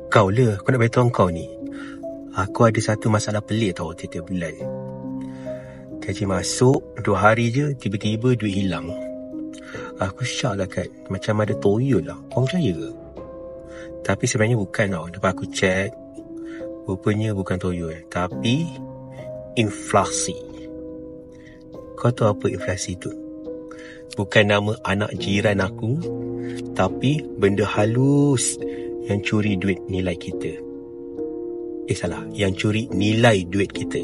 Kau lah, aku nak beritahu kau ni. Aku ada satu masalah pelik tau tiap-tiap bulan. Gaji masuk 2 hari je, tiba-tiba duit hilang. Aku syak lah kan, macam ada toyol lah. Kau percaya ke? Tapi sebenarnya bukan tau. Lepas aku check, rupanya bukan toyol, tapi inflasi. Kau tahu apa inflasi tu? Bukan nama anak jiran aku, tapi benda halus yang curi duit nilai kita. Salah, yang curi nilai duit kita.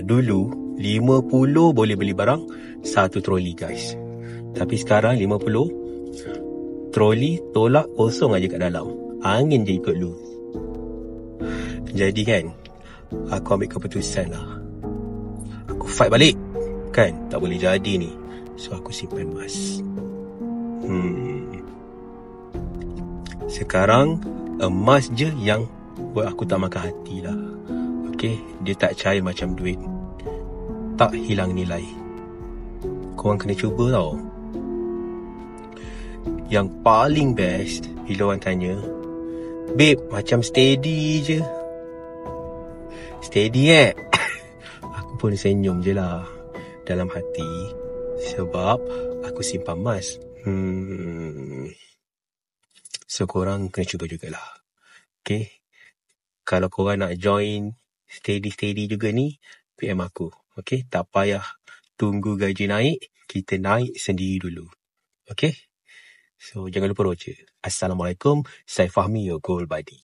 Dulu 50 boleh beli barang 1 troli guys. Tapi sekarang 50 troli tolak kosong aja kat dalam. Angin je ikut lu. Jadi kan, aku ambil keputusan lah. Aku fight balik. Kan, tak boleh jadi ni. So aku simpan emas. Sekarang emas je yang buat aku tak makan hati lah. Okay, dia tak cair macam duit, tak hilang nilai. Korang kena cuba tau. Yang paling best bila orang tanya, babe, macam steady je. Steady Aku pun senyum je lah dalam hati, sebab aku simpan emas. So korang kena cuba jugalah. Okay, kalau korang nak join steady juga ni, PM aku. Okay, tak payah tunggu gaji naik, kita naik sendiri dulu. Okay, so jangan lupa roja. Assalamualaikum, saya Fahmi, your goal buddy.